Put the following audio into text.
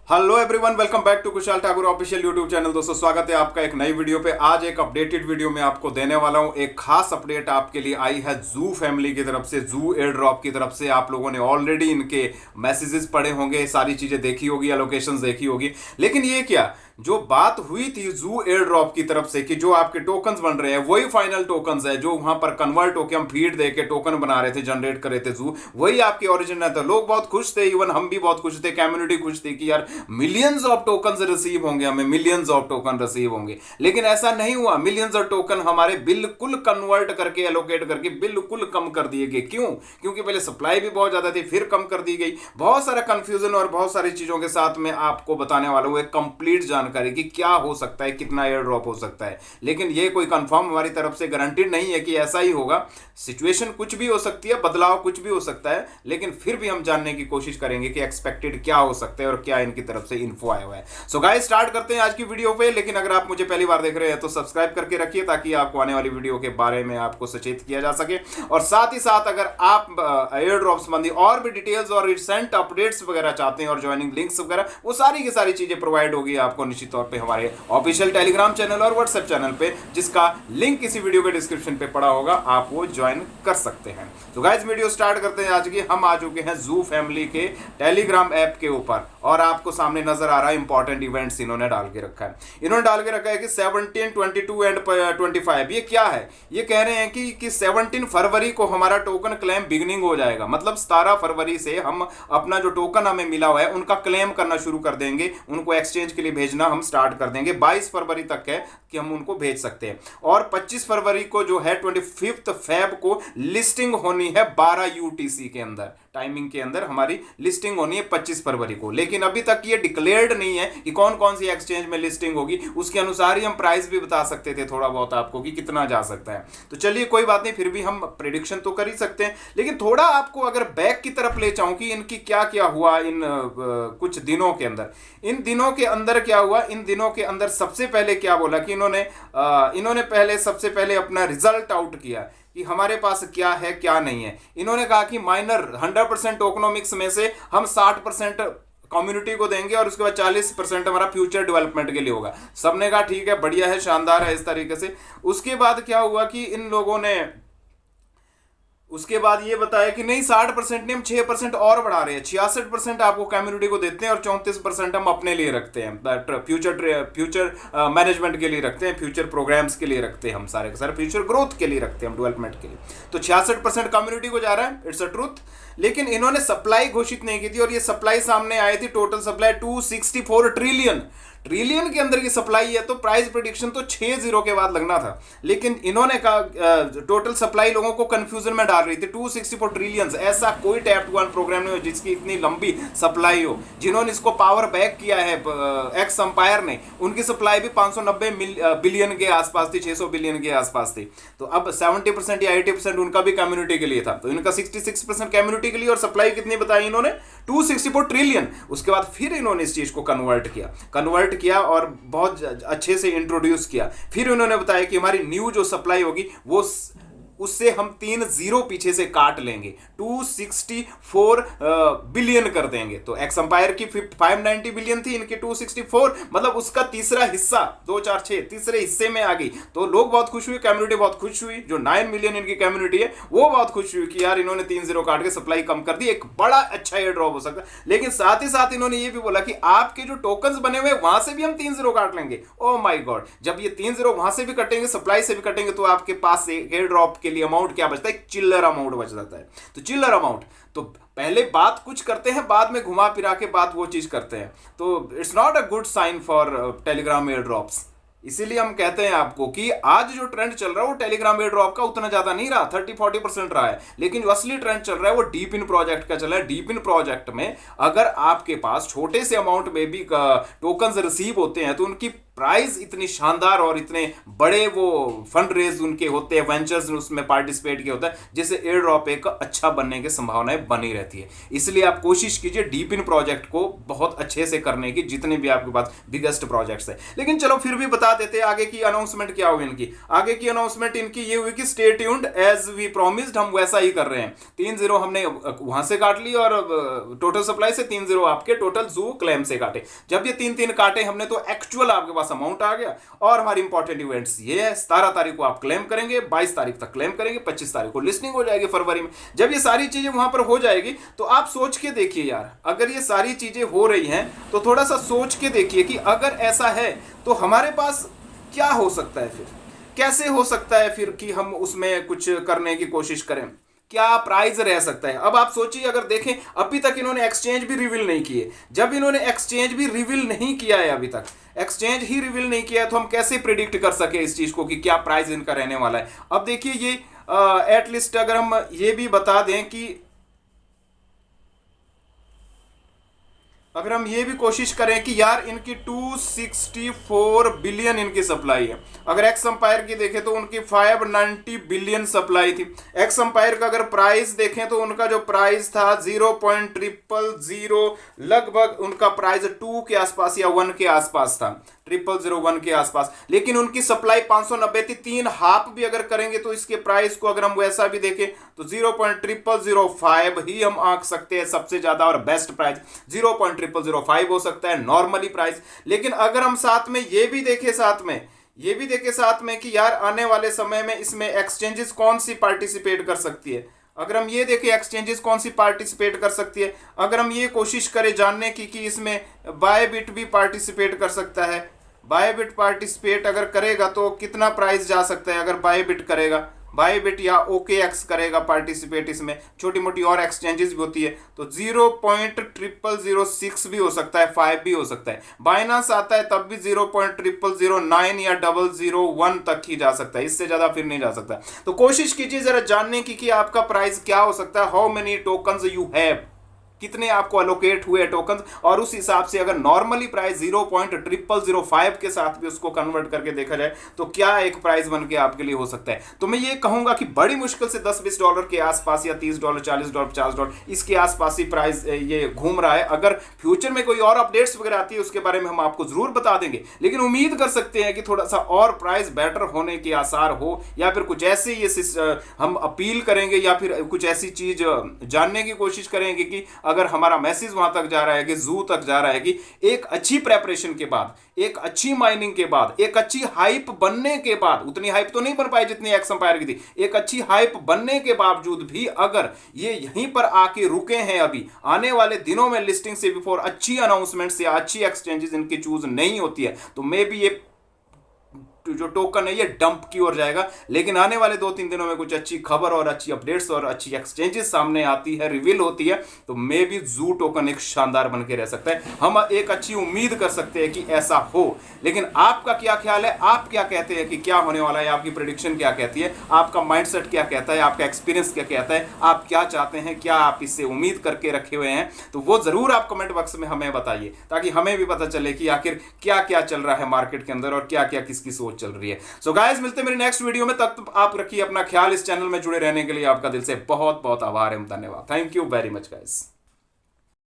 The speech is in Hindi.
Hello everyone, welcome back to Kushal Thakur official YouTube channel. दोस्तों स्वागत है आपका एक नई वीडियो पे। आज एक अपडेटेड वीडियो में आपको देने वाला हूं। एक खास अपडेट आपके लिए आई है जू फैमिली की तरफ से, जू एयर ड्रॉप की तरफ से। आप लोगों ने ऑलरेडी इनके मैसेजेस पढ़े होंगे, सारी चीजें देखी होगी, एलोकेशंस देखी होगी। लेकिन ये क्या, जो बात हुई थी जू एयर ड्रॉप की तरफ से कि जो आपके टोकन्स बन रहे हैं वही फाइनल टोकन्स है, जो वहां पर कन्वर्ट होकर हम फीड देके टोकन बना रहे थे, जनरेट कर रहे थे जू, वही आपकी ओरिजिनल था। लोग बहुत खुश थे, इवन हम भी बहुत खुश थे, कम्युनिटी खुश थी कि यार मिलियंस ऑफ टोकन्स रिसीव होंगे, हमें मिलियंस ऑफ टोकन रिसीव होंगे। लेकिन ऐसा नहीं हुआ। मिलियंस ऑफ टोकन हमारे बिल्कुल कन्वर्ट करके, एलोकेट करके बिल्कुल कम कर दिए गए। क्यों? क्योंकि पहले सप्लाई भी बहुत ज्यादा थी, फिर कम कर दी गई। बहुत सारा कंफ्यूजन और बहुत सारी चीजों के साथ में आपको बताने वाला हूं एक कंप्लीट जानकारी कि क्या हो सकता है, कितना एयर ड्रॉप हो सकता है। लेकिन ये कोई कंफर्म हमारी तरफ से गारंटीड नहीं है कि ऐसा ही होगा। सिचुएशन कुछ भी हो सकती है, बदलाव कुछ भी हो सकता है, लेकिन फिर भी हम जानने की कोशिश करेंगे कि एक्सपेक्टेड क्या हो सकता है और क्या इनकी तरफ से इन्फो आया हुआ है। सो गाइस, स्टार्ट करते हैं आज की वीडियो पे। लेकिन अगर आप मुझे पहली बार देख रहे हैं तो सब्सक्राइब करके रखिए, ताकि आपको आने वाली वीडियो के बारे में आपको सचेत किया जा सके। और साथ ही साथ अगर आप एयर ड्रॉप संबंधी और भी डिटेल्स और रिसेंट अपडेट्स वगैरह चाहते हैं और ज्वाइनिंग लिंक्स वगैरह, वो सारी की सारी चीजें प्रोवाइड होगी आपको निश्चित तौर पे हमारे ऑफिशियल टेलीग्राम चैनल और व्हाट्सएप चैनल पे, जिसका लिंक इसी वीडियो के डिस्क्रिप्शन पे पड़ा होगा, आप वो ज्वाइन कर सकते हैं। तो गाइस, वीडियो स्टार्ट करते हैं आज की। हम आ चुके हैं जू फैमिली के टेलीग्राम ऐप के ऊपर और आपको सामने नजर आ रहा है इंपॉर्टेंट इवेंट्स इन्होंने डाल के रखा है। इन्होंने डाल के रखा है कि 17, 22 एंड 25। ये क्या है? ये कह रहे हैं कि 17 फरवरी को हमारा टोकन क्लेम बिगिनिंग हो जाएगा। मतलब 17 फरवरी से हम अपना जो टोकन हमें मिला हुआ है उनका क्लेम करना शुरू कर देंगे, उनको एक्सचेंज के लिए भेजना हम स्टार्ट कर देंगे। 22 फरवरी तक है कि हम उनको भेज सकते हैं। और 25 फरवरी को जो है 25 फेब को लिस्टिंग होनी है 12 यूटीसी के अंदर, टाइमिंग के अंदर हमारी लिस्टिंग होनी है 25 फरवरी को। लेकिन अभी तक ये डिक्लेयर्ड नहीं है कि कौन कौन सी एक्सचेंज में लिस्टिंग होगी। उसके अनुसार ही हम प्राइस भी बता सकते थे थोड़ा बहुत आपको कि कितना जा सकता है। तो चलिए कोई बात नहीं, फिर भी हम प्रेडिक्शन तो कर ही सकते हैं। लेकिन थोड़ा आपको अगर बैक की तरफ ले जाऊं कि इनकी क्या क्या हुआ इन कुछ दिनों के अंदर। इन दिनों के अंदर क्या हुआ? इन दिनों के अंदर सबसे पहले क्या बोला कि इन्होंने पहले सबसे पहले अपना रिजल्ट आउट किया कि हमारे पास क्या है क्या नहीं है। इन्होंने कहा कि माइनर 100% टोकनोमिक्स में से हम 60% कम्युनिटी को देंगे और उसके बाद 40% हमारा फ्यूचर डेवलपमेंट के लिए होगा। सबने कहा ठीक है, बढ़िया है, शानदार है, इस तरीके से। उसके बाद क्या हुआ कि इन लोगों ने उसके बाद ये बताया कि नहीं, 60% नहीं, हम 6% और बढ़ा रहे हैं। 66% आपको कम्युनिटी को देते हैं और 34% हम अपने लिए रखते हैं, फ्यूचर मैनेजमेंट के लिए रखते हैं, फ्यूचर प्रोग्राम्स के लिए रखते हैं, हम सारे के सारे फ्यूचर ग्रोथ के लिए रखते हैं, हम डेवलपमेंट के लिए। तो 66% कम्युनिटी को जा रहा है, इट्स अ ट्रूथ। लेकिन इन्होंने सप्लाई घोषित नहीं की थी और ये सप्लाई सामने आई थी। टोटल सप्लाई 264 ट्रिलियन के अंदर की सप्लाई है। तो प्राइस प्रेडिक्शन तो 6 जीरो के बाद लगना था, लेकिन इन्होंने कहा टोटल सप्लाई लोगों को कंफ्यूजन में डाल रही थी। 264 ट्रिलियन, ऐसा कोई टैप टू अर्न प्रोग्राम नहीं हो जिसकी इतनी लंबी सप्लाई हो। जिन्होंने इसको पावर बैक किया है, एक्स एम्पायर ने, उनकी सप्लाई भी 590 बिलियन के आसपास थी, 600 बिलियन के आसपास थी। तो अब 70% या 80% उनका भी कम्युनिटी के लिए था। तो इनका 66% कम्युनिटी के लिए, और सप्लाई कितनी बताई इन्होंने? 264 ट्रिलियन। उसके बाद फिर इन्होंने इस चीज को कन्वर्ट किया और बहुत अच्छे से इंट्रोड्यूस किया। फिर उन्होंने बताया कि हमारी न्यू जो सप्लाई होगी वो उससे हम 3 जीरो पीछे से काट लेंगे, 264 बिलियन कर देंगे। तो एक्स एम्पायर की 590 बिलियन थी, इनकी 264, मतलब उसका तीसरा हिस्सा, 2 4 6 तीसरे हिस्से में आ गई। तो लोग बहुत खुश हुए, कम्युनिटी बहुत खुश हुई। जो 9 मिलियन इनकी कम्युनिटी है वो बहुत खुश हुई कि यार इन्होंने 3 जीरो काट के सप्लाई कम कर दी, एक बड़ा अच्छा एयर ड्रॉप हो सकता है। लेकिन साथ ही साथ इन्होंने ये भी बोला कि आपके जो टोकन्स बने हुए वहां से भी हम 3 जीरो काट लेंगे। ओ माई गॉड, जब ये 3 जीरो वहां से भी कटेंगे, सप्लाई से भी कटेंगे, तो आपके पास एयर ड्रॉप के लिए अमाउंट क्या बचता है? चिल्लर अमाउंट बच जाता है। तो चिल्लर अमाउंट, तो पहले बात कुछ करते हैं, बाद में घुमा फिरा के बात वो चीज करते हैं। तो it's not a good sign for Telegram airdrops. इसीलिए हम कहते हैं आपको कि आज जो ट्रेंड चल रहा है वो टेलीग्राम एयर ड्रॉप का उतना ज्यादा नहीं रहा, 30-40% रहा है। लेकिन जो असली ट्रेंड चल रहा है वो डीप इन प्रोजेक्ट का चल रहा है। डीप इन प्रोजेक्ट में अगर आपके पास छोटे से अमाउंट में भी टोकन्स रिसीव होते हैं तो उनकी प्राइस इतनी शानदार और इतने बड़े वो फंड रेज उनके होते हैं, वेंचर्स उसमें पार्टिसिपेट किया होता है, जिससे एयर ड्रॉप एक अच्छा बनने की संभावनाएं बनी रहती है। इसलिए आप कोशिश कीजिए डीप इन प्रोजेक्ट को बहुत अच्छे से करने की, जितने भी आपके पास बिगेस्ट प्रोजेक्ट्स है। लेकिन चलो फिर भी बता देते हैं आगे की अनाउंसमेंट क्या हुई इनकी। आगे की अनाउंसमेंट इनकी ये हुई कि stay tuned, as we promised, हम वैसा ही कर रहे हैं। 3-0 हमने वहां से काट ली और टोटल सप्लाई से 3-0 आपके टोटल जू क्लेम से काटे। जब ये 3-3 काटे हमने तो एक्चुअल आपके पास अमाउंट आ गया। और हमारी इंपॉर्टेंट इवेंट्स ये है, 17 तारीख को आप क्लेम करेंगे, 22 तारीख तक क्लेम करेंगे, 25 तारीख को लिस्टिंग हो जाएगी फरवरी में। जब ये सारी चीजें वहां पर हो जाएगी तो आप सोच के देखिए यार, अगर ये सारी चीजें हो रही हैं तो थोड़ा सा सोच के देखिए कि अगर ऐसा है तो हमारे पास क्या हो सकता है, फिर कैसे हो सकता है फिर कि हम उसमें कुछ करने की कोशिश करें, क्या प्राइस रह सकता है। अब आप सोचिए, अगर देखें अभी तक इन्होंने एक्सचेंज भी रिवील नहीं किए। जब इन्होंने एक्सचेंज भी रिवील नहीं किया है, अभी तक एक्सचेंज ही रिवील नहीं किया है, तो हम कैसे प्रिडिक्ट कर सके इस चीज को कि क्या प्राइस इनका रहने वाला है। अब देखिए ये एटलीस्ट अगर हम ये भी बता दें कि अगर हम ये भी कोशिश करें कि यार इनकी 264 बिलियन इनकी सप्लाई है। अगर एक्स एम्पायर की देखें तो उनकी 590 बिलियन सप्लाई थी। एक्स एम्पायर का अगर प्राइस देखें तो उनका जो प्राइस था 0.000, लगभग उनका प्राइस 2 के आसपास या 1 के आसपास था, 0001 के आसपास। लेकिन उनकी सप्लाई 590 थी। 3 हाफ भी अगर करेंगे तो इसके प्राइस को अगर हम वैसा भी देखें तो 0.0005 ही हम आंक सकते हैं सबसे ज्यादा, और बेस्ट प्राइस 0.0005 हो सकता है नॉर्मली प्राइस। लेकिन अगर हम साथ में ये भी देखें साथ में कि यार आने वाले समय में इसमें एक्सचेंजेस कौन सी पार्टिसिपेट कर सकती है, अगर हम ये देखें एक्सचेंजेस कौन सी पार्टिसिपेट कर सकती है, अगर हम ये कोशिश करें जानने की कि इसमें बायबिट भी पार्टिसिपेट कर सकता है। बायबिट पार्टिसिपेट अगर करेगा तो कितना प्राइस जा सकता है, अगर बायबिट करेगा, बायबिट या OKX करेगा पार्टिसिपेट, इसमें छोटी मोटी और एक्सचेंजेस भी होती है, तो 0.0006 भी हो सकता है, 5 भी हो सकता है। बाइनांस आता है तब भी 0.0009 या 001 तक ही जा सकता है, इससे ज्यादा फिर नहीं जा सकता। तो कोशिश कीजिए जरा जानने की कि आपका प्राइस क्या हो सकता है, how many tokens you have, कितने आपको अलोकेट हुए टोकन, और उस हिसाब से अगर नॉर्मली प्राइस 0.0005 के साथ भी उसको कन्वर्ट करके देखा जाए तो क्या एक प्राइस बन के आपके लिए हो सकता है। तो मैं ये कहूंगा कि बड़ी मुश्किल से $10-20 के आसपास या $30, $40, $50 इसके आसपास ही प्राइस ये घूम रहा है। अगर फ्यूचर में कोई और अपडेट्स वगैरह आती है उसके बारे में हम आपको जरूर बता देंगे, लेकिन उम्मीद कर सकते हैं कि थोड़ा सा और प्राइस बेटर होने के आसार हो, या फिर कुछ ऐसे ये हम अपील करेंगे या फिर कुछ ऐसी चीज जानने की कोशिश करेंगे कि अगर हमारा मैसेज वहां तक जा रहा है कि जू तक जा रहा है कि एक अच्छी प्रेपरेशन के बाद, एक अच्छी माइनिंग के बाद, एक अच्छी हाइप बनने के बाद, उतनी हाइप तो नहीं बन पाई जितनी एक्स एम्पायर की थी, एक अच्छी हाइप बनने के बावजूद भी अगर ये यहीं पर आके रुके हैं, अभी आने वाले दिनों में लिस्टिंग से बिफोर अच्छी अनाउंसमेंट या अच्छी एक्सचेंजेस इनकी चूज नहीं होती है, तो मे बी ये जो टोकन है ये डंप की ओर जाएगा। लेकिन आने वाले 2-3 दिनों में कुछ अच्छी खबर और अच्छी अपडेट्स और अच्छी एक्सचेंजेस सामने आती है, रिवील होती है, तो मे बी जू टोकन एक शानदार बन के रह सकता है। हम एक अच्छी उम्मीद कर सकते हैं कि ऐसा हो। लेकिन आपका क्या ख्याल है, आप क्या कहते हैं कि क्या होने वाला है, आपकी प्रेडिक्शन क्या कहती है, आपका माइंडसेट क्या कहता है, आपका एक्सपीरियंस क्या कहता है, आप क्या चाहते हैं, क्या आप इससे उम्मीद करके रखे हुए हैं, तो वो जरूर आप कमेंट बॉक्स में हमें बताइए, ताकि हमें भी पता चले कि आखिर क्या क्या चल रहा है मार्केट के अंदर और क्या क्या किसकी सोच चल रही है। सो गाइस, मिलते हैं मेरी नेक्स्ट वीडियो में, तब आप रखिए अपना ख्याल। इस चैनल में जुड़े रहने के लिए आपका दिल से बहुत बहुत आभार एवं धन्यवाद। Thank you very much guys.